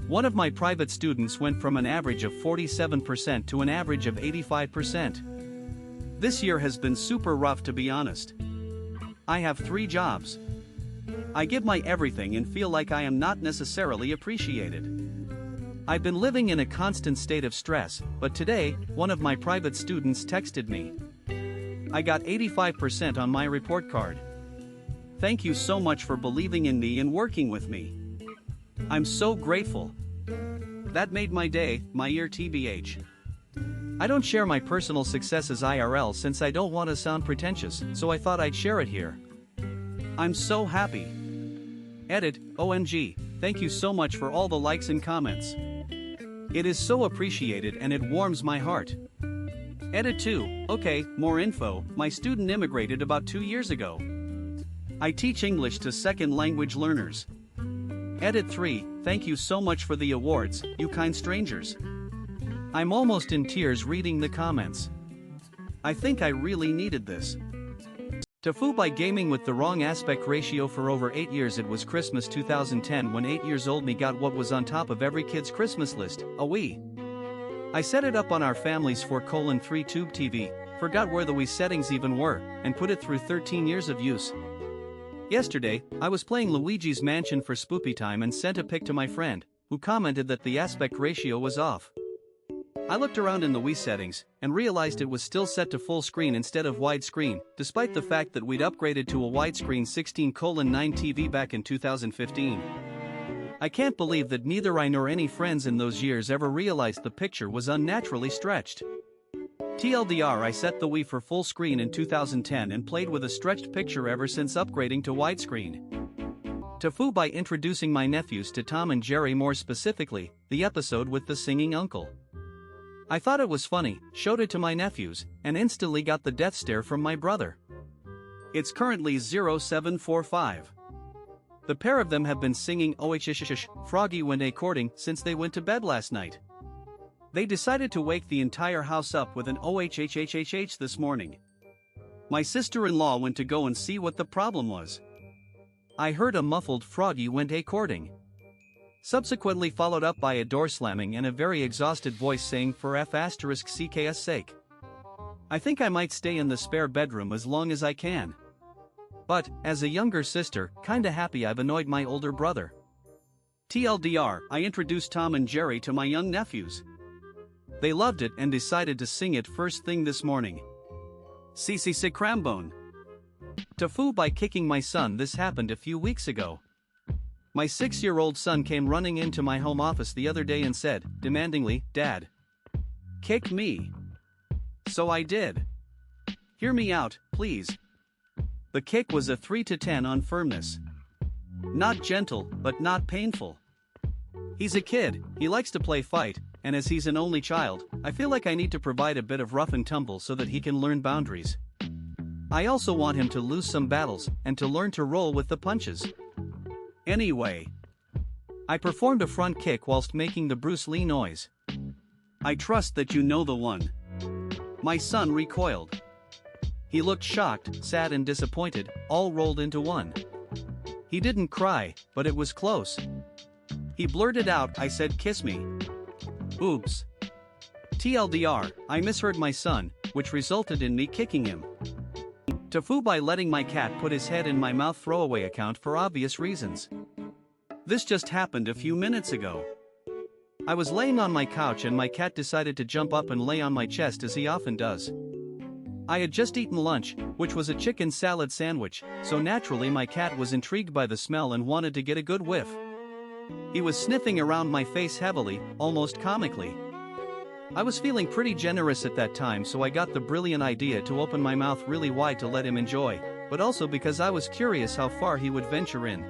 One of my private students went from an average of 47% to an average of 85%. This year has been super rough, to be honest. I have 3 jobs. I give my everything and feel like I am not necessarily appreciated. I've been living in a constant state of stress, but today, one of my private students texted me. I got 85% on my report card. Thank you so much for believing in me and working with me. I'm so grateful. That made my day, my year TBH. I don't share my personal successes IRL since I don't want to sound pretentious, so I thought I'd share it here. I'm so happy. Edit, OMG, thank you so much for all the likes and comments. It is so appreciated and it warms my heart. Edit 2, okay, more info, my student immigrated about 2 years ago. I teach English to second language learners. Edit 3, thank you so much for the awards, you kind strangers. I'm almost in tears reading the comments. I think I really needed this. TIFU by gaming with the wrong aspect ratio for over 8 years. It was Christmas 2010 when 8 years old me got what was on top of every kid's Christmas list, a Wii. I set it up on our family's 4:3 tube TV, forgot where the Wii settings even were, and put it through 13 years of use. Yesterday, I was playing Luigi's Mansion for Spoopy Time and sent a pic to my friend, who commented that the aspect ratio was off. I looked around in the Wii settings, and realized it was still set to full screen instead of widescreen, despite the fact that we'd upgraded to a widescreen 16:9 TV back in 2015. I can't believe that neither I nor any friends in those years ever realized the picture was unnaturally stretched. TLDR, I set the Wii for full screen in 2010 and played with a stretched picture ever since upgrading to widescreen. TIFU by introducing my nephews to Tom and Jerry, more specifically, the episode with the singing uncle. I thought it was funny, showed it to my nephews, and instantly got the death stare from my brother. It's currently 0745. The pair of them have been singing OHSH, Froggy Went A-Courting since they went to bed last night. They decided to wake the entire house up with an OHHHHH this morning. My sister-in-law went to go and see what the problem was. I heard a muffled Froggy Went A-Courting. Subsequently followed up by a door slamming and a very exhausted voice saying for F***CKS sake. I think I might stay in the spare bedroom as long as I can. But, as a younger sister, kinda happy I've annoyed my older brother. TLDR, I introduced Tom and Jerry to my young nephews. They loved it and decided to sing it first thing this morning. CC Crambone. TIFU by kicking my son. This happened a few weeks ago. My 6-year-old son came running into my home office the other day and said, demandingly, "Dad, kick me." So I did. Hear me out, please. The kick was a 3 to 10 on firmness. Not gentle, but not painful. He's a kid, he likes to play fight, and as he's an only child, I feel like I need to provide a bit of rough and tumble so that he can learn boundaries. I also want him to lose some battles, and to learn to roll with the punches. Anyway, I performed a front kick whilst making the Bruce Lee noise. I trust that you know the one. My son recoiled. He looked shocked, sad and disappointed, all rolled into one. He didn't cry, but it was close. He blurted out, "I said kiss me." Oops. TLDR, I misheard my son, which resulted in me kicking him. TIFU by letting my cat put his head in my mouth. Throwaway account for obvious reasons. This just happened a few minutes ago. I was laying on my couch and my cat decided to jump up and lay on my chest as he often does. I had just eaten lunch, which was a chicken salad sandwich, so naturally my cat was intrigued by the smell and wanted to get a good whiff. He was sniffing around my face heavily, almost comically. I was feeling pretty generous at that time, so I got the brilliant idea to open my mouth really wide to let him enjoy, but also because I was curious how far he would venture in.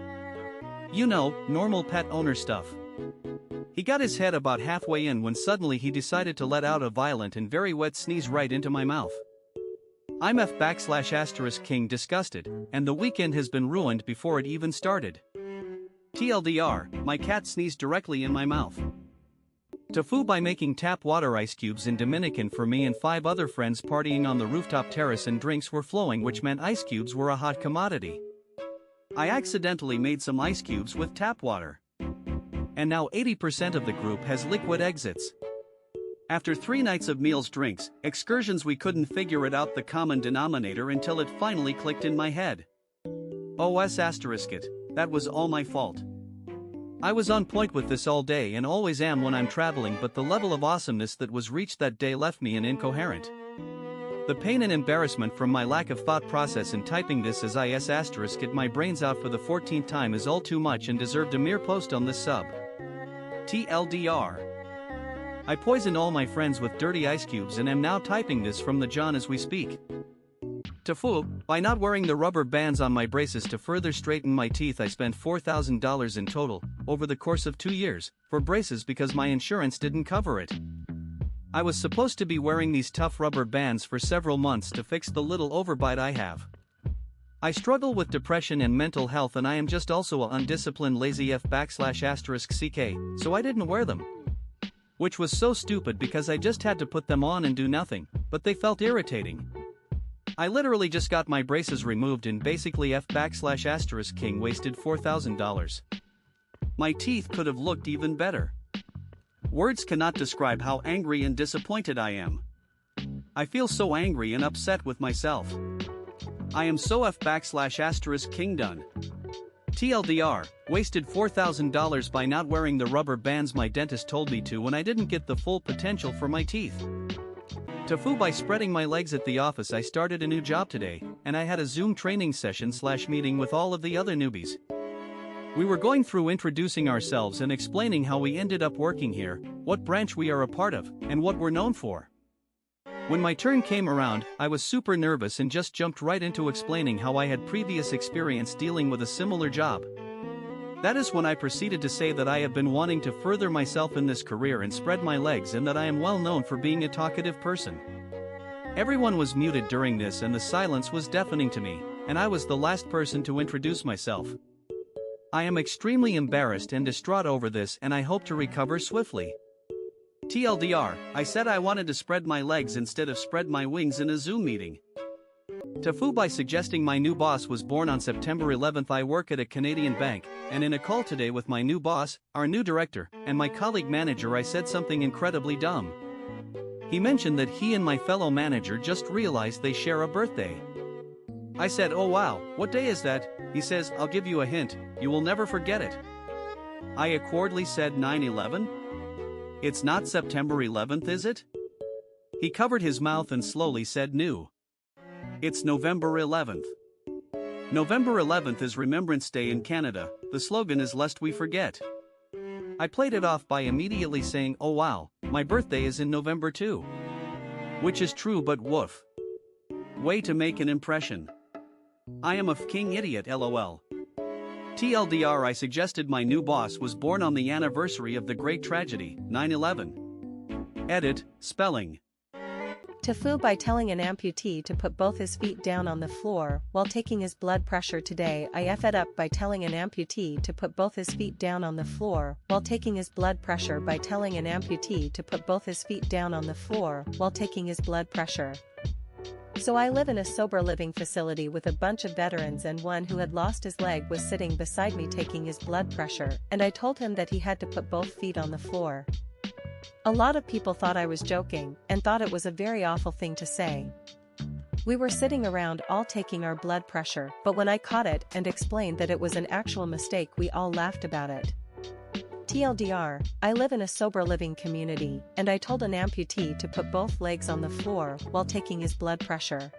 You know, normal pet owner stuff. He got his head about halfway in when suddenly he decided to let out a violent and very wet sneeze right into my mouth. I'm F***king disgusted, and the weekend has been ruined before it even started. TLDR, my cat sneezed directly in my mouth. TIFU by making tap water ice cubes in Dominican for me and 5 other friends partying on the rooftop terrace, and drinks were flowing, which meant ice cubes were a hot commodity. I accidentally made some ice cubes with tap water. and now 80% of the group has liquid exits. After 3 nights of meals, drinks, excursions, we couldn't figure it out the common denominator until it finally clicked in my head. That was all my fault. I was on point with this all day and always am when I'm traveling, but the level of awesomeness that was reached that day left me incoherent. The pain and embarrassment from my lack of thought process in typing this as it my brains out for the 14th time is all too much and deserved a mere post on this sub. TLDR. I poisoned all my friends with dirty ice cubes and am now typing this from the John as we speak. TIFU, by not wearing the rubber bands on my braces to further straighten my teeth, I spent $4,000 in total, over the course of 2 years, for braces because my insurance didn't cover it. I was supposed to be wearing these tough rubber bands for several months to fix the little overbite I have. I struggle with depression and mental health, and I am just also a undisciplined lazy **CK, so I didn't wear them. Which was so stupid because I just had to put them on and do nothing, but they felt irritating. I literally just got my braces removed and basically **King wasted $4,000. My teeth could have looked even better. Words cannot describe how angry and disappointed I am. I feel so angry and upset with myself. I am so **King done. TLDR, wasted $4,000 by not wearing the rubber bands my dentist told me to when I didn't get the full potential for my teeth. TIFU, by spreading my legs at the office, I started a new job today, and I had a Zoom training session / meeting with all of the other newbies. We were going through introducing ourselves and explaining how we ended up working here, what branch we are a part of, and what we're known for. When my turn came around, I was super nervous and just jumped right into explaining how I had previous experience dealing with a similar job. That is when I proceeded to say that I have been wanting to further myself in this career and spread my legs, and that I am well known for being a talkative person. Everyone was muted during this and the silence was deafening to me, and I was the last person to introduce myself. I am extremely embarrassed and distraught over this, and I hope to recover swiftly. TLDR, I said I wanted to spread my legs instead of spread my wings in a Zoom meeting. TIFU, by suggesting my new boss was born on September 11th. I work at a Canadian bank, and in a call today with my new boss, our new director, and my colleague manager, I said something incredibly dumb. He mentioned that he and my fellow manager just realized they share a birthday. I said, "Oh wow, what day is that?" He says, "I'll give you a hint, you will never forget it." I awkwardly said 9/11? It's not September 11th, is it? He covered his mouth and slowly said, "No. It's November 11th. November 11th is Remembrance Day in Canada, the slogan is lest we forget." I played it off by immediately saying, "Oh wow, my birthday is in November too." Which is true, but woof. Way to make an impression. I am a f***ing idiot, lol. TLDR, I suggested my new boss was born on the anniversary of the great tragedy, 9/11. Edit, spelling. TIFU, by telling an amputee to put both his feet down on the floor while taking his blood pressure today. I F it up by telling an amputee to put both his feet down on the floor while taking his blood pressure by telling an amputee to put both his feet down on the floor while taking his blood pressure. So I live in a sober living facility with a bunch of veterans, and one who had lost his leg was sitting beside me taking his blood pressure, and I told him that he had to put both feet on the floor. A lot of people thought I was joking, and thought it was a very awful thing to say. We were sitting around all taking our blood pressure, but when I caught it and explained that it was an actual mistake, we all laughed about it. TLDR, I live in a sober living community, and I told an amputee to put both legs on the floor while taking his blood pressure.